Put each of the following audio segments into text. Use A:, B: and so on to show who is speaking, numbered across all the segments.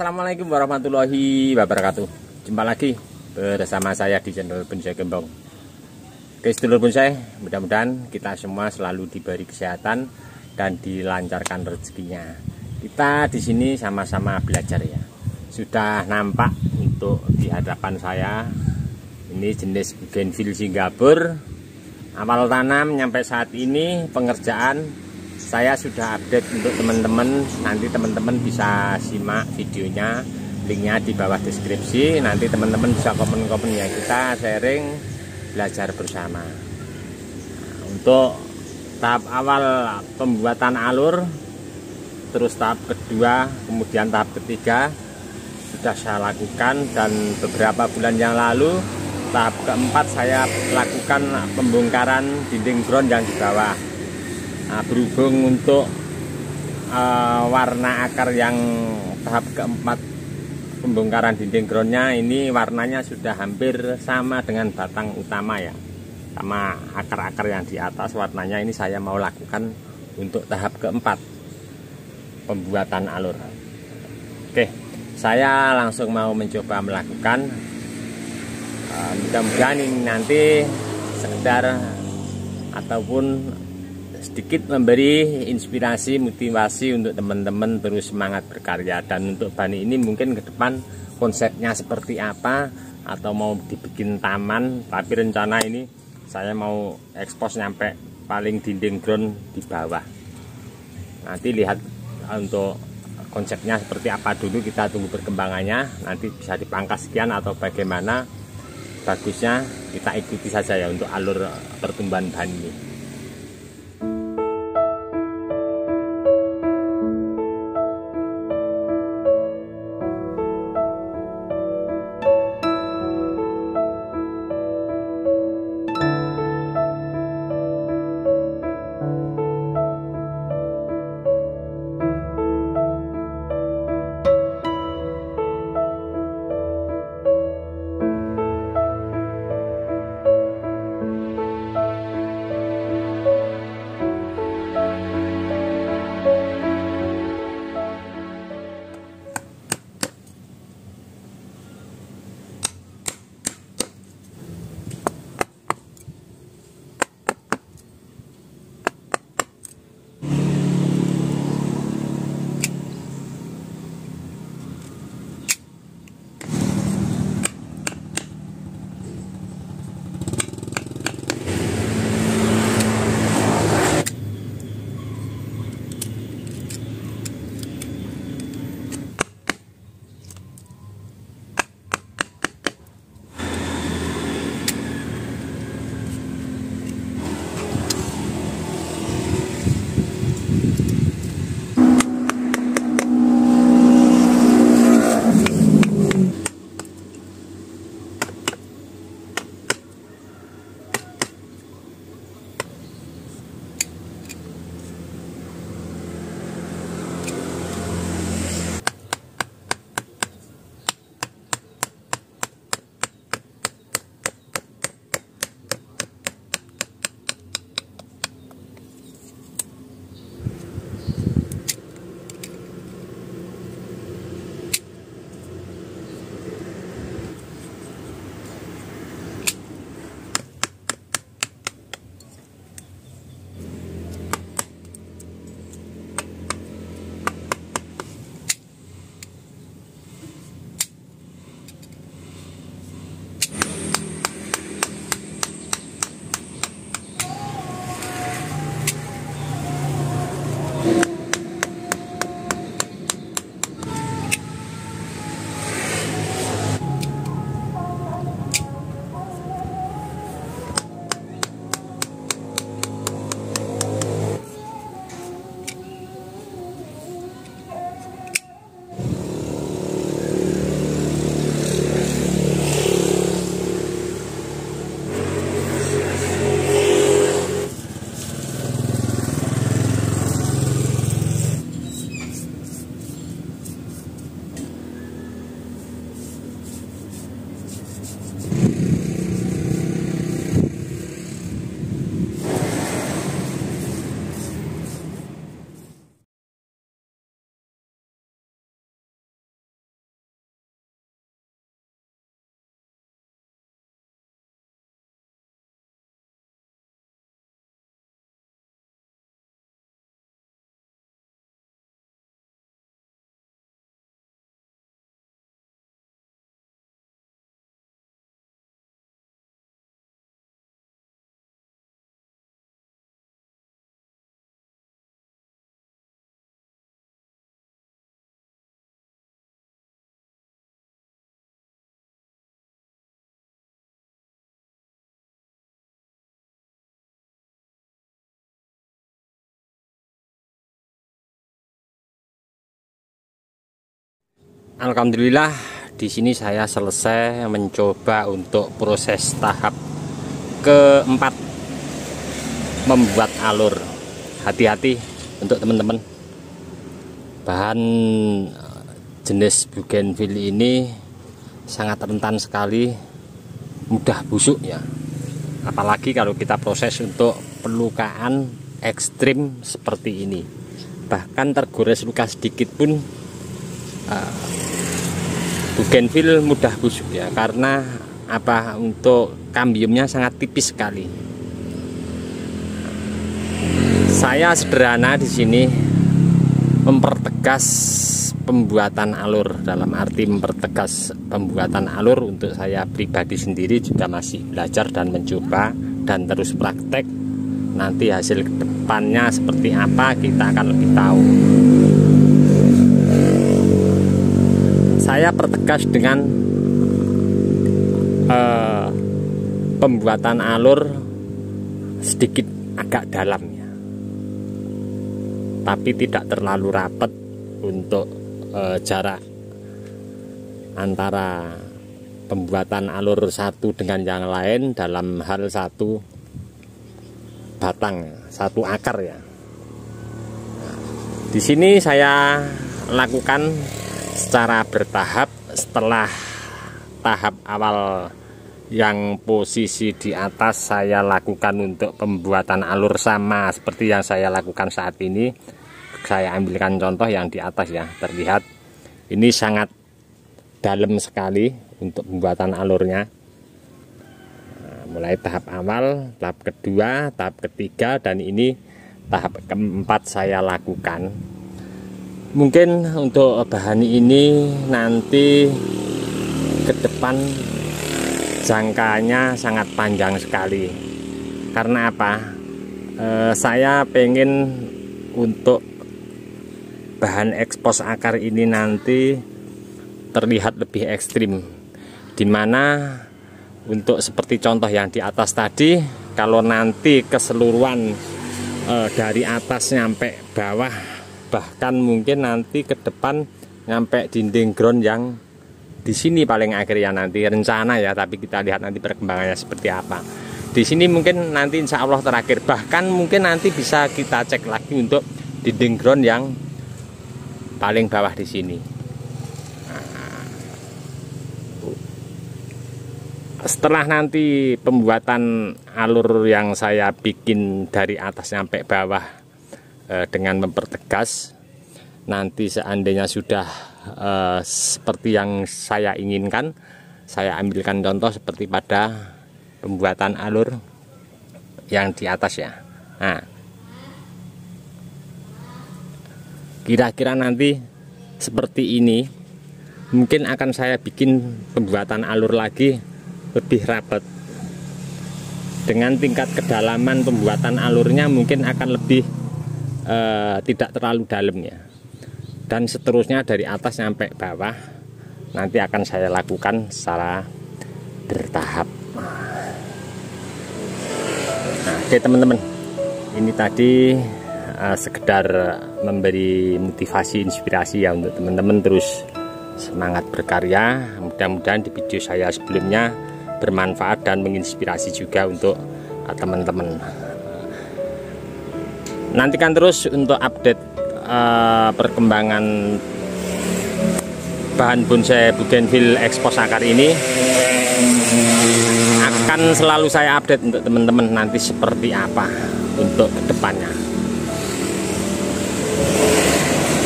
A: Assalamualaikum warahmatullahi wabarakatuh. Jumpa lagi bersama saya di channel Bonsai Gembong. Oke, sedulur bonsai, mudah-mudahan kita semua selalu diberi kesehatan dan dilancarkan rezekinya. Kita di sini sama-sama belajar ya. Sudah nampak untuk di hadapan saya ini jenis bougainville Singapura. Awal tanam nyampe saat ini pengerjaan saya sudah update untuk teman-teman. Nanti teman-teman bisa simak videonya, linknya di bawah deskripsi. Nanti teman-teman bisa komen-komen ya, kita sharing belajar bersama. Untuk tahap awal pembuatan alur, terus tahap kedua, kemudian tahap ketiga sudah saya lakukan, dan beberapa bulan yang lalu tahap keempat saya lakukan pembongkaran dinding ground yang di bawah. Nah, berhubung untuk warna akar yang tahap keempat pembongkaran dinding groundnya ini warnanya sudah hampir sama dengan batang utama ya, sama akar-akar yang di atas warnanya ini saya mau lakukan untuk tahap keempat pembuatan alur. Oke, saya langsung mau mencoba melakukan. Mudah-mudahan ini nanti sekedar ataupun sedikit memberi inspirasi, motivasi untuk teman-teman terus semangat berkarya. Dan untuk bani ini mungkin ke depan konsepnya seperti apa, atau mau dibikin taman, tapi rencana ini saya mau ekspos nyampe paling dinding ground di bawah. Nanti lihat untuk konsepnya seperti apa dulu, kita tunggu perkembangannya. Nanti bisa dipangkas sekian atau bagaimana bagusnya, kita ikuti saja ya untuk alur pertumbuhan bani ini. Alhamdulillah di sini saya selesai mencoba untuk proses tahap keempat membuat alur. Hati-hati untuk teman-teman, bahan jenis bougainville ini sangat rentan sekali, mudah busuk ya. Apalagi kalau kita proses untuk pelukaan ekstrim seperti ini, bahkan tergores luka sedikit pun bougainville mudah busuk ya, karena apa, untuk kambiumnya sangat tipis sekali. Saya sederhana di sini mempertegas pembuatan alur, dalam arti mempertegas pembuatan alur untuk saya pribadi sendiri juga masih belajar dan mencoba dan terus praktek. Nanti hasil kedepannya seperti apa kita akan lebih tahu. Saya pertegas dengan pembuatan alur sedikit agak dalam ya, tapi tidak terlalu rapat untuk jarak antara pembuatan alur satu dengan yang lain dalam hal satu batang, satu akar ya. Di sini saya lakukan secara bertahap. Setelah tahap awal yang posisi di atas saya lakukan untuk pembuatan alur sama seperti yang saya lakukan saat ini. Saya ambilkan contoh yang di atas ya, terlihat ini sangat dalam sekali untuk pembuatan alurnya. Nah, mulai tahap awal, tahap kedua, tahap ketiga, dan ini tahap keempat saya lakukan. Mungkin untuk bahan ini nanti ke depan jangkanya sangat panjang sekali. Karena apa? Saya pengen untuk bahan ekspos akar ini nanti terlihat lebih ekstrim, dimana untuk seperti contoh yang di atas tadi, kalau nanti keseluruhan dari atas nyampe bawah, bahkan mungkin nanti ke depan nyampe dinding ground yang di sini paling akhirnya nanti rencana ya, tapi kita lihat nanti perkembangannya seperti apa. Di sini mungkin nanti insya Allah terakhir, bahkan mungkin nanti bisa kita cek lagi untuk dinding ground yang paling bawah di sini. Nah, setelah nanti pembuatan alur yang saya bikin dari atas sampai bawah dengan mempertegas, nanti seandainya sudah seperti yang saya inginkan, saya ambilkan contoh seperti pada pembuatan alur yang di atas ya. Nah, kira-kira nanti seperti ini. Mungkin akan saya bikin pembuatan alur lagi lebih rapat, dengan tingkat kedalaman pembuatan alurnya mungkin akan lebih tidak terlalu dalam ya. Dan seterusnya dari atas sampai bawah nanti akan saya lakukan secara bertahap. Nah, oke teman-teman, ini tadi sekedar memberi motivasi, inspirasi ya untuk teman-teman terus semangat berkarya. Mudah-mudahan di video saya sebelumnya bermanfaat dan menginspirasi juga untuk teman-teman. Nantikan terus untuk update perkembangan bahan bonsai bougainville ekspos akar ini. Akan selalu saya update untuk teman-teman nanti seperti apa untuk kedepannya.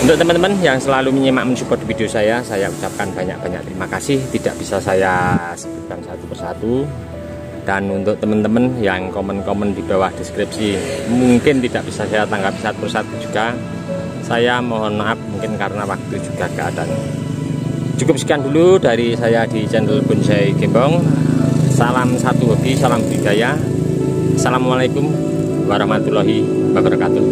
A: Untuk teman-teman yang selalu menyimak mensupport video saya ucapkan banyak-banyak terima kasih. Tidak bisa saya sebutkan satu persatu. Dan untuk teman-teman yang komen-komen di bawah deskripsi mungkin tidak bisa saya tanggapi satu persatu juga, saya mohon maaf, mungkin karena waktu juga keadaan. Cukup sekian dulu dari saya di channel Bonsai Gembong. Salam satu hobi, salam budidaya. Assalamualaikum warahmatullahi wabarakatuh.